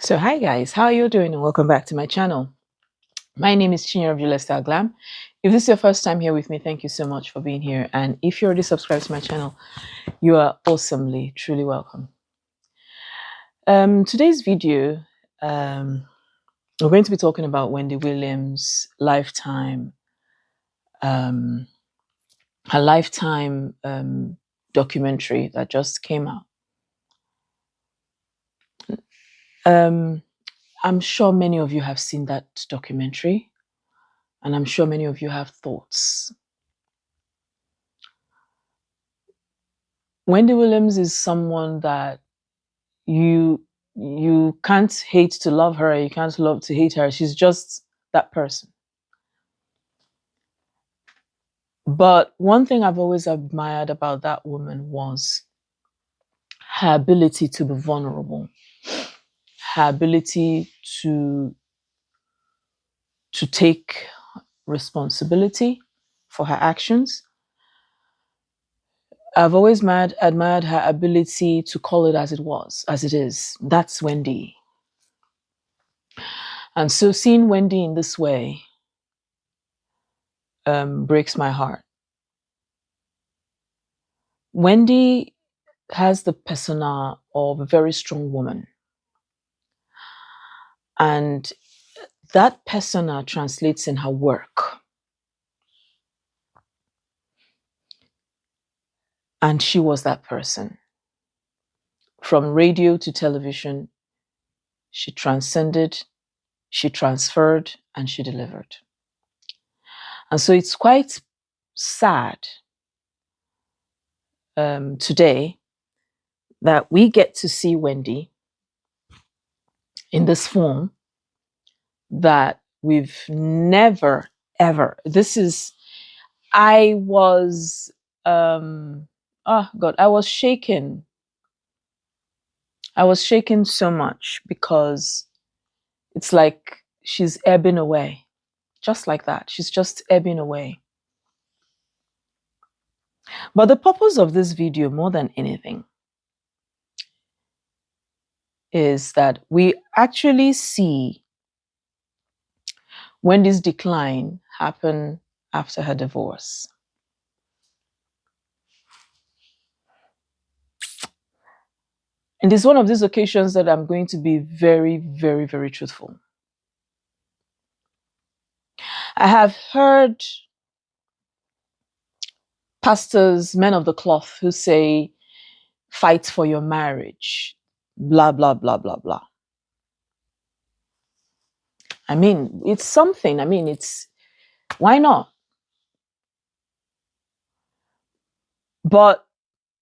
So hi guys, how are you doing and welcome back to my channel. My name is Chinyere of Lifestyle Glam. If this is your first time here with me, thank you so much for being here. And if you're already subscribed to my channel, you are awesomely, truly welcome. Today's video, we're going to be talking about Wendy Williams Lifetime, her Lifetime documentary that just came out. I'm sure many of you have seen that documentary, and I'm sure many of you have thoughts. Wendy Williams is someone that you can't hate to love her, you can't love to hate her. She's just that person. But one thing I've always admired about that woman was her ability to be vulnerable, her ability to take responsibility for her actions. I've always admired her ability to call it as it is. That's Wendy. And so seeing Wendy in this way breaks my heart. Wendy has the persona of a very strong woman. And that persona translates in her work. And she was that person. From radio to television, she transcended, she transferred, and she delivered. And so it's quite sad today that we get to see Wendy in this form that we've never, ever. I was I was shaken. I was shaken so much because it's like she's ebbing away. Just like that. She's just ebbing away. But the purpose of this video, more than anything, is that we actually see Wendy's decline happen after her divorce. And it's one of these occasions that I'm going to be very, very, very truthful. I have heard pastors, men of the cloth, who say, fight for your marriage, blah, blah, blah, blah, blah. I mean, it's something. I mean, why not? But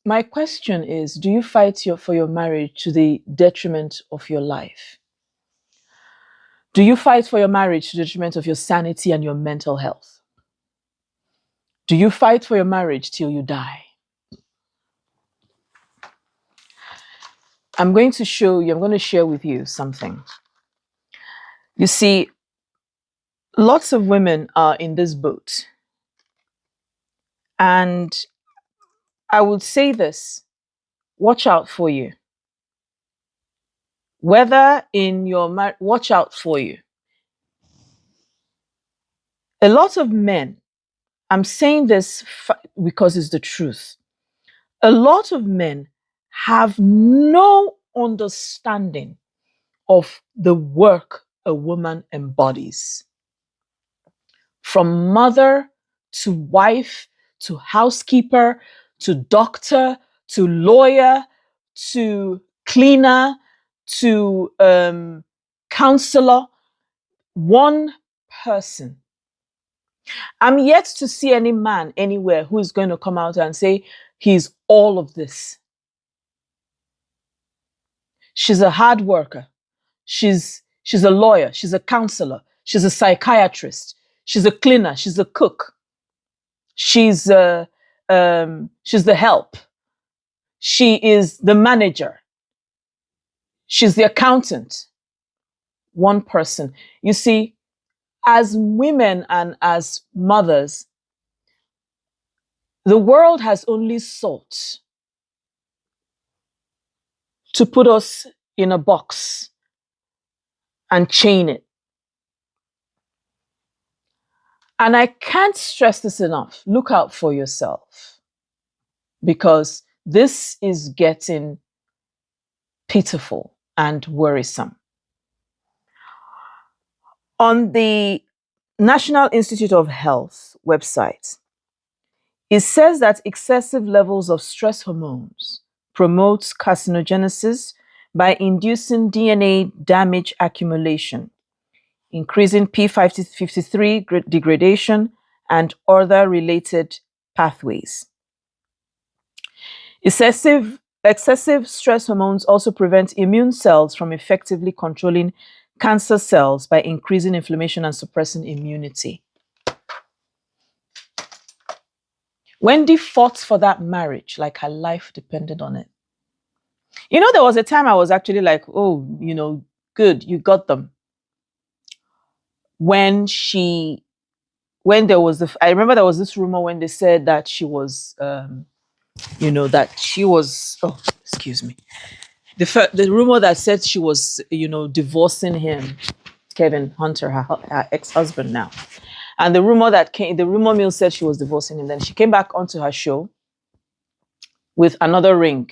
my question is, do you fight for your marriage to the detriment of your life? Do you fight for your marriage to the detriment of your sanity and your mental health? Do you fight for your marriage till you die? I'm going to share with you something. You see, lots of women are in this boat. And I would say this, watch out for you. Whether in your marriage, watch out for you. A lot of men, I'm saying this because it's the truth. A lot of men have no understanding of the work a woman embodies. From mother to wife to housekeeper to doctor to lawyer to cleaner to counselor, one person. I'm yet to see any man anywhere who is going to come out and say he's all of this. She's a hard worker. She's a lawyer. She's a counselor. She's a psychiatrist. She's a cleaner. She's a cook. She's the help. She is the manager. She's the accountant. One person. You see, as women and as mothers, the world has only sought to put us in a box and chain it. And I can't stress this enough. Look out for yourself, because this is getting pitiful and worrisome. On the National Institute of Health website, it says that excessive levels of stress hormones promotes carcinogenesis by inducing DNA damage accumulation, increasing P53 degradation, and other related pathways. Excessive stress hormones also prevent immune cells from effectively controlling cancer cells by increasing inflammation and suppressing immunity. Wendy fought for that marriage like her life depended on it. You know, there was a time I was actually like, oh, you know, good, you got them. When there was I remember there was this rumor when they said that she was, oh, excuse me. The rumor that said she was, divorcing him, Kevin Hunter, her ex-husband now. And the rumor mill said she was divorcing him. Then she came back onto her show with another ring.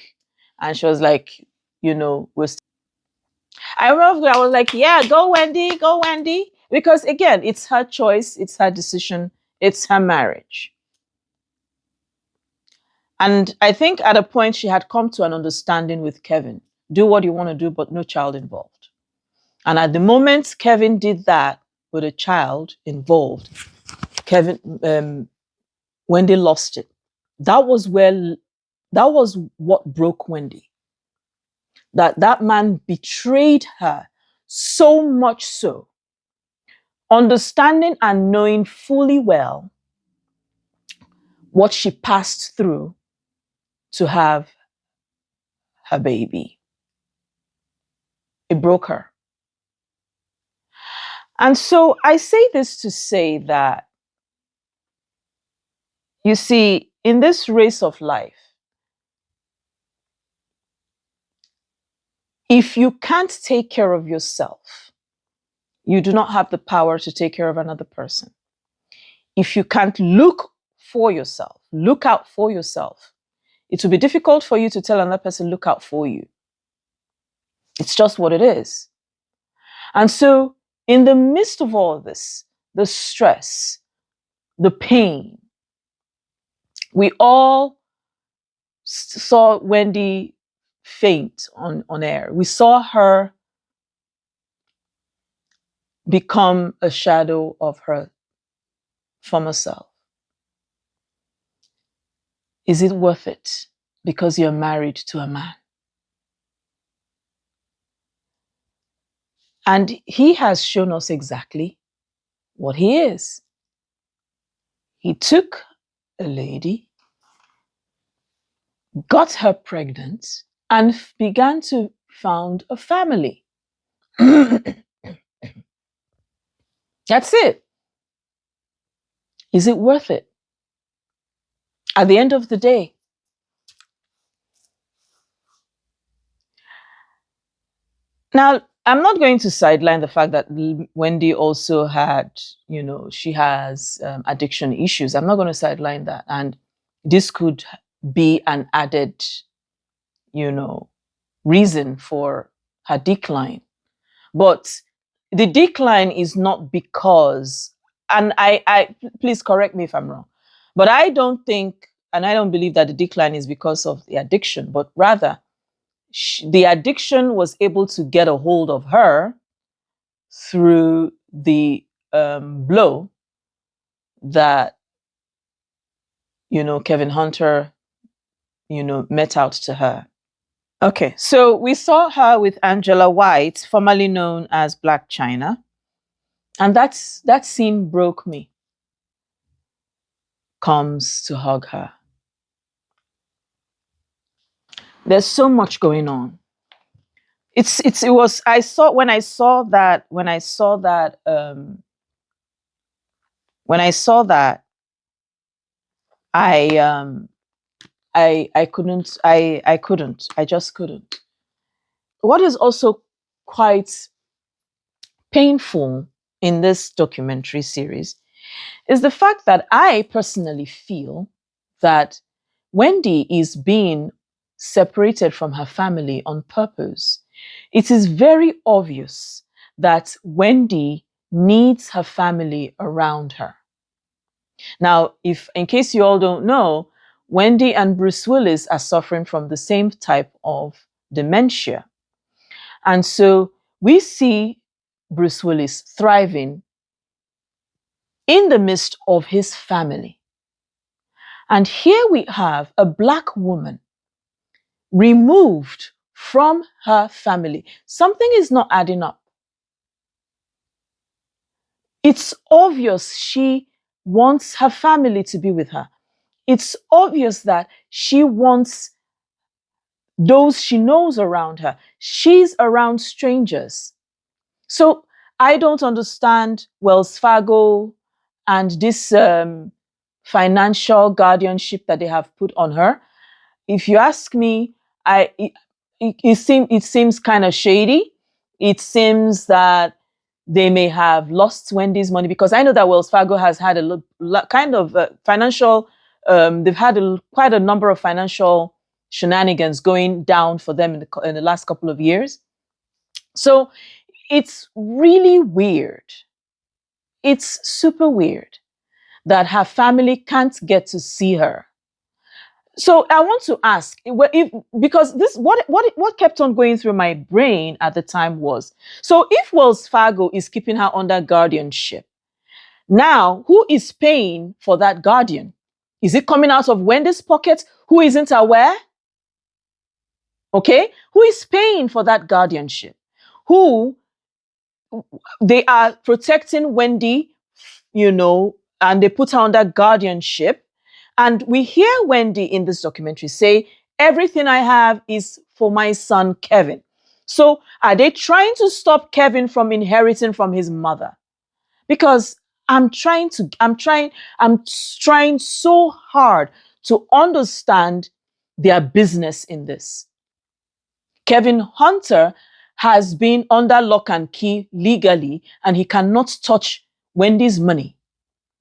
And she was like, I remember I was like, yeah, go Wendy, go Wendy. Because again, it's her choice, it's her decision, it's her marriage. And I think at a point she had come to an understanding with Kevin. Do what you want to do, but no child involved. And at the moment Kevin did that with a child involved, Wendy lost it. That was what broke Wendy. That man betrayed her so much so, understanding and knowing fully well what she passed through to have her baby. It broke her. And so I say this to say that, you see, in this race of life, if you can't take care of yourself, you do not have the power to take care of another person. If you can't look for yourself, look out for yourself, it will be difficult for you to tell another person, look out for you. It's just what it is. And so, in the midst of all this, the stress, the pain, we all saw Wendy faint on air. We saw her become a shadow of her former self. Is it worth it because you're married to a man? And he has shown us exactly what he is. He took a lady, got her pregnant, and began to found a family. That's it. Is it worth it? At the end of the day, now, I'm not going to sideline the fact that Wendy also had, she has addiction issues. I'm not going to sideline that. And this could be an added, reason for her decline. But the decline is not because, and I please correct me if I'm wrong, but I don't think, and I don't believe that the decline is because of the addiction, but rather the addiction was able to get a hold of her through the blow that, Kevin Hunter, met out to her. Okay, so we saw her with Angela White, formerly known as Black China. And that scene broke me. Comes to hug her. There's so much going on. I saw that I just couldn't. What is also quite painful in this documentary series is the fact that I personally feel that Wendy is being separated from her family on purpose. It is very obvious that Wendy needs her family around her. Now, if in case you all don't know, Wendy and Bruce Willis are suffering from the same type of dementia. And so we see Bruce Willis thriving in the midst of his family. And here we have a Black woman removed from her family. Something is not adding up. It's obvious she wants her family to be with her. It's obvious that she wants those she knows around her. She's around strangers. So I don't understand Wells Fargo and this financial guardianship that they have put on her. If you ask me, it seems kind of shady. It seems that they may have lost Wendy's money, because I know that Wells Fargo has had a kind of financial, they've had quite a number of financial shenanigans going down for them in the last couple of years. So it's really weird. It's super weird that her family can't get to see her. So I want to ask, because this what kept on going through my brain at the time was, so if Wells Fargo is keeping her under guardianship, now who is paying for that guardian? Is it coming out of Wendy's pocket, who isn't aware? Okay, who is paying for that guardianship? Who they are protecting Wendy, and they put her under guardianship. And we hear Wendy in this documentary say, everything I have is for my son, Kevin. So are they trying to stop Kevin from inheriting from his mother? Because I'm trying so hard to understand their business in this. Kevin Hunter has been under lock and key legally, and he cannot touch Wendy's money.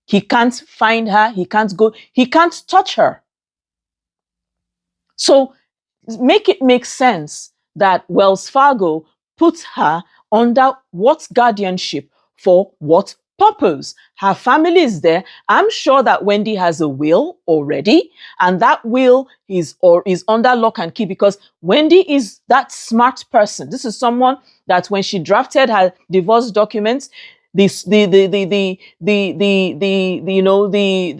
He can't find her. He can't touch her. So make it make sense that Wells Fargo puts her under what guardianship for what purpose? Her family is there. I'm sure that Wendy has a will already, and that will is under lock and key, because Wendy is that smart person. This is someone that when she drafted her divorce documents, the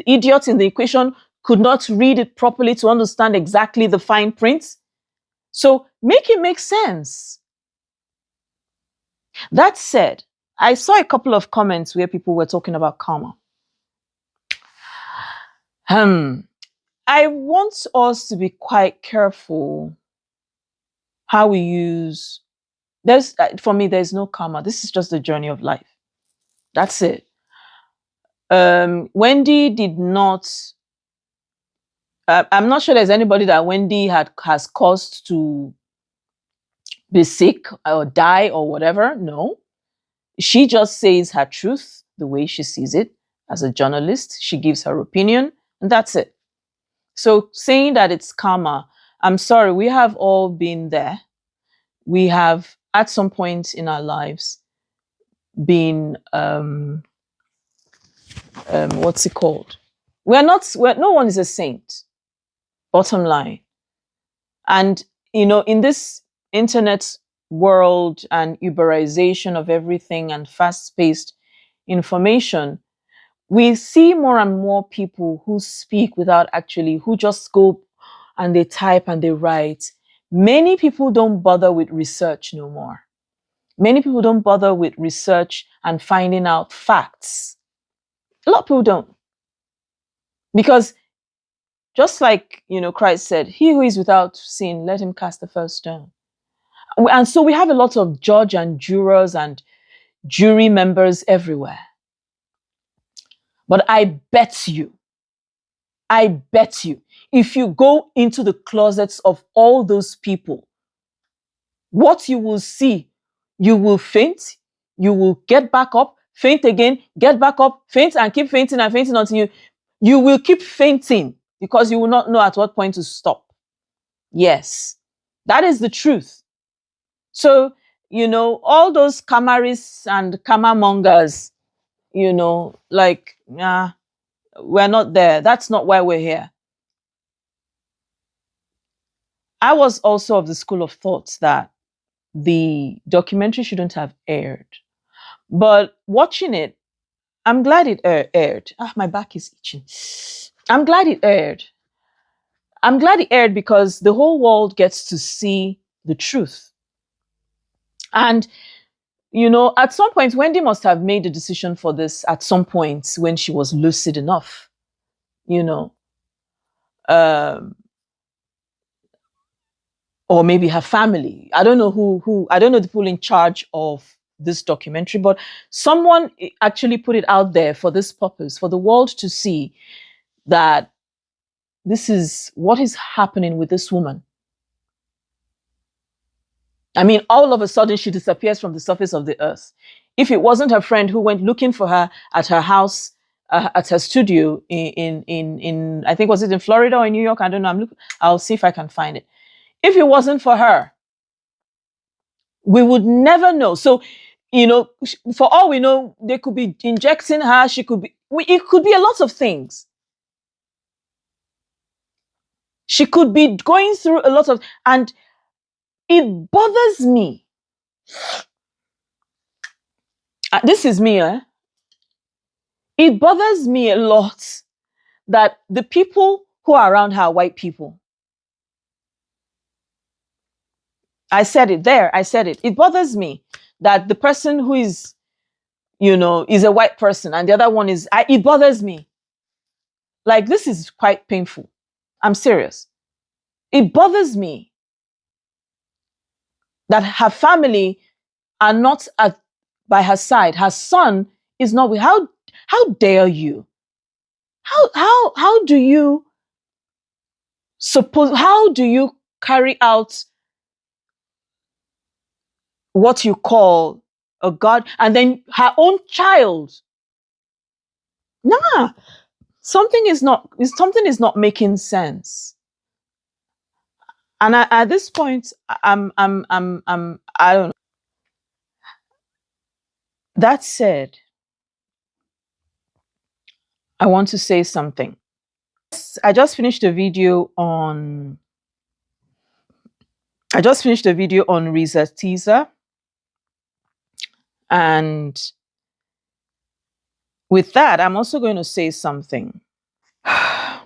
idiot in the equation could not read it properly to understand exactly the fine print. So make it make sense. That said, I saw a couple of comments where people were talking about karma. I want us to be quite careful how we use. For me, there's no karma. This is just the journey of life. That's it. Wendy did not. I'm not sure there's anybody that Wendy has caused to be sick or die or whatever. No. She just says her truth the way she sees it as a journalist. She gives her opinion, and that's it. So saying that it's karma, I'm sorry, we have all been there. We have, at some point in our lives, been, what's it called? No one is a saint, bottom line. And, in this internet world and Uberization of everything and fast-paced information, we see more and more people who speak who just go and they type and they write. Many people don't bother with research no more. Many people don't bother with research and finding out facts. A lot of people don't. Because just like, Christ said, he who is without sin, let him cast the first stone. And so we have a lot of judge and jurors and jury members everywhere. But I bet you, if you go into the closets of all those people, what you will see, you will faint, You will get back up, faint again, get back up, faint and keep fainting and fainting until you will keep fainting because you will not know at what point to stop. Yes, that is the truth. So, all those kamarists and karma mongers, like, we're not there. That's not why we're here. I was also of the school of thought that the documentary shouldn't have aired. But watching it, I'm glad it aired. My back is itching. I'm glad it aired. I'm glad it aired because the whole world gets to see the truth. And, at some point, Wendy must have made a decision for this at some point when she was lucid enough, or maybe her family. I don't know who, I don't know the people in charge of this documentary, but someone actually put it out there for this purpose, for the world to see that this is what is happening with this woman. I mean, all of a sudden she disappears from the surface of the earth. If it wasn't her friend who went looking for her at her house, at her studio in I think, was it in Florida or in New York? I don't know. I'll see if I can find it. If it wasn't for her, we would never know. So, for all we know, they could be injecting her. She could be, it could be a lot of things. She could be going through a lot of, and it bothers me. This is me, It bothers me a lot that the people who are around her are white people. I said it there. I said it. It bothers me that the person who is, is a white person and the other one is, it bothers me. Like, this is quite painful. I'm serious. It bothers me that her family are not by her side. Her son is not with. How dare you? How do you suppose? How do you carry out what you call a God, and then her own child? Nah, something is not making sense. And at this point, I don't know. That said, I want to say something. I just finished a video on Reza Teaser, and with that, I'm also going to say something. I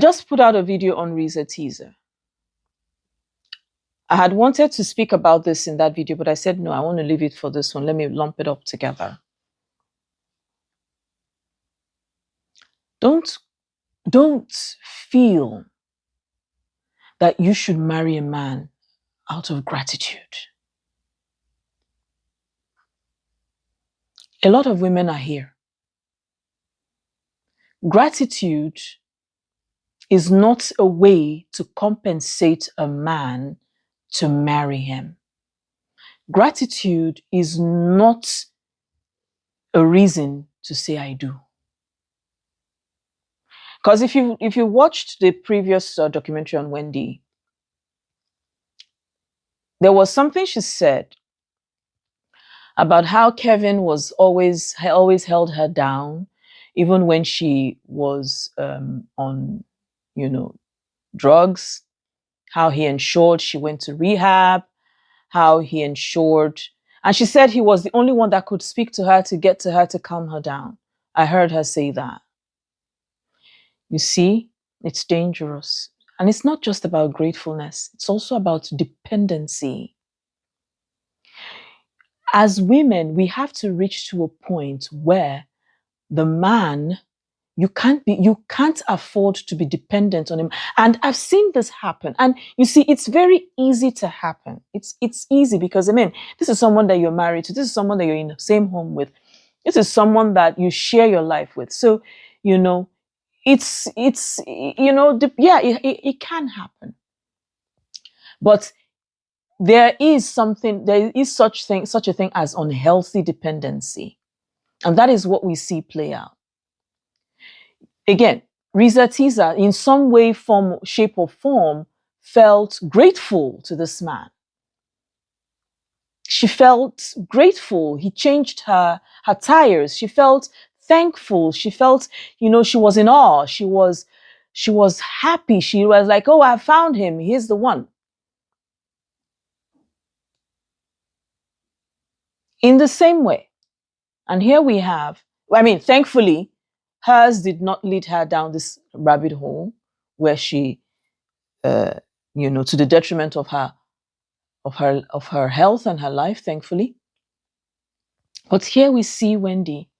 just put out a video on Reza Teaser. I had wanted to speak about this in that video, but I said, no, I want to leave it for this one. Let me lump it up together. Don't feel that you should marry a man out of gratitude. A lot of women are here. Gratitude is not a way to compensate a man to marry him. Gratitude is not a reason to say I do. Because if you watched the previous documentary on Wendy, there was something she said about how Kevin was always held her down, even when she was on, drugs. How he ensured she went to rehab. How he ensured, and she said he was the only one that could speak to her to get to her to calm her down. I heard her say that. You see, it's dangerous. And it's not just about gratefulness. It's also about dependency. As women, we have to reach to a point where the man, you can't afford to be dependent on him. And I've seen this happen. And you see, it's very easy to happen. It's easy because, this is someone that you're married to. This is someone that you're in the same home with. This is someone that you share your life with. So, it can happen. But there is such a thing as unhealthy dependency. And that is what we see play out. Again, Risa Tiza, in some way, form, shape, or form, felt grateful to this man. She felt grateful. He changed her tires. She felt thankful. She felt, she was in awe. She was happy. She was like, oh, I found him. He's the one. In the same way, and here we have, thankfully, hers did not lead her down this rabbit hole where she, to the detriment of her health and her life, thankfully. But here we see Wendy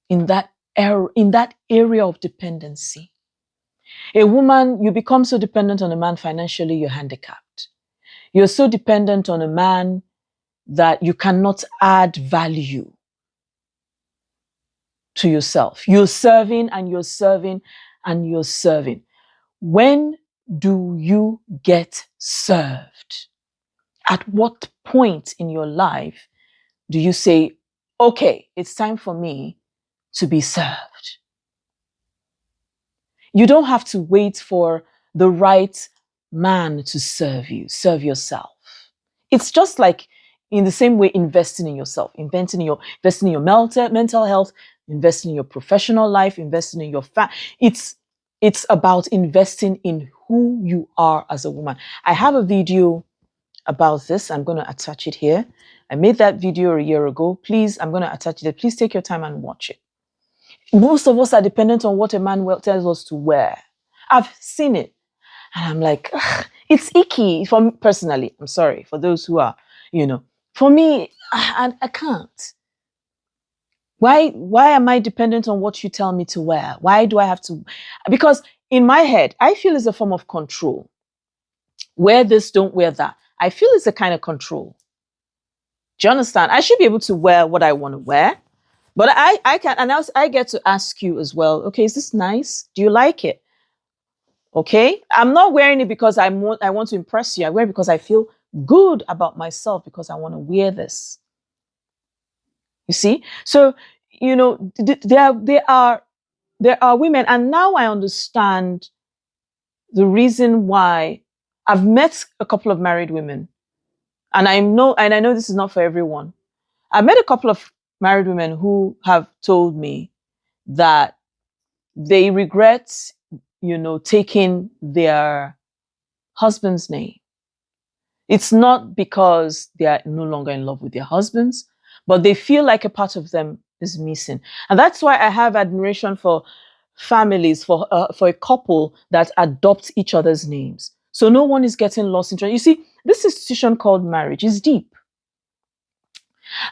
in that area of dependency. A woman, you become so dependent on a man financially, you're handicapped. You're so dependent on a man that you cannot add value to yourself. You're serving and you're serving and you're serving. When do you get served? At what point in your life do you say, okay, it's time for me to be served? You don't have to wait for the right man to serve you. Serve yourself. It's just like, in the same way, investing in yourself, investing in your mental health, investing in your professional life, investing in your it's about investing in who you are as a woman. I have a video about this. I'm going to attach it here. I made that video a year ago. Please, I'm going to attach it. Please take your time and watch it. Most of us are dependent on what a man tells us to wear. I've seen it. And I'm like, it's icky for me personally. I'm sorry for those who are, for me, I can't. Why am I dependent on what you tell me to wear? Why do I have to? Because in my head, I feel it's a form of control. Wear this, don't wear that. I feel it's a kind of control. Do you understand? I should be able to wear what I want to wear. But I can, and I get to ask you as well, okay, is this nice? Do you like it? Okay? I'm not wearing it because I want to impress you. I wear it because I feel good about myself, because I want to wear this. You see? So, there are women, and now I understand the reason why. I've met a couple of married women, and I know this is not for everyone. I've met a couple of married women who have told me that they regret, taking their husband's name. It's not because they are no longer in love with their husbands, but they feel like a part of them is missing. And that's why I have admiration for families, for a couple that adopt each other's names. So no one is getting lost in. You see, this institution called marriage is deep.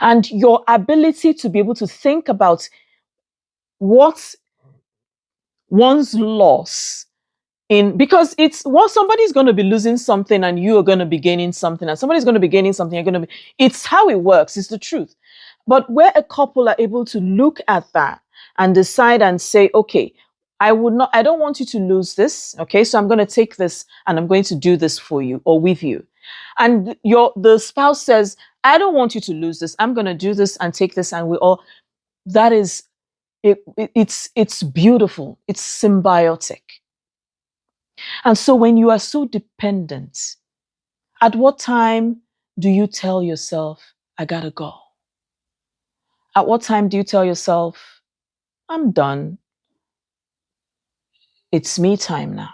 And your ability to be able to think about what one's loss because somebody's going to be losing something and you are going to be gaining something, and somebody's going to be gaining something, it's how it works. It's the truth. But where a couple are able to look at that and decide and say, okay, I don't want you to lose this. Okay. So I'm going to take this and I'm going to do this for you or with you. And the spouse says, I don't want you to lose this. I'm going to do this and take this. And that is, it's beautiful. It's symbiotic. And so when you are so dependent, at what time do you tell yourself, I gotta go? At what time do you tell yourself, I'm done? It's me time now.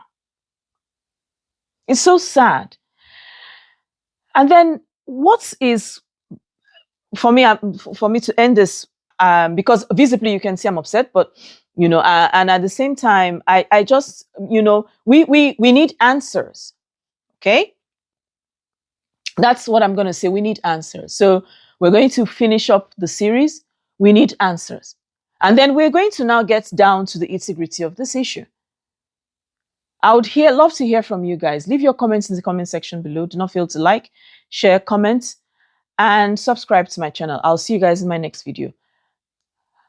It's so sad. And then what is, for me to end this, because visibly you can see I'm upset, but and at the same time, I just, we need answers. Okay? That's what I'm going to say. We need answers. So we're going to finish up the series. We need answers. And then we're going to now get down to the nitty-gritty of this issue. I would love to hear from you guys. Leave your comments in the comment section below. Do not fail to like, share, comment, and subscribe to my channel. I'll see you guys in my next video.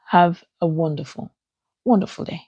Have a wonderful, wonderful day.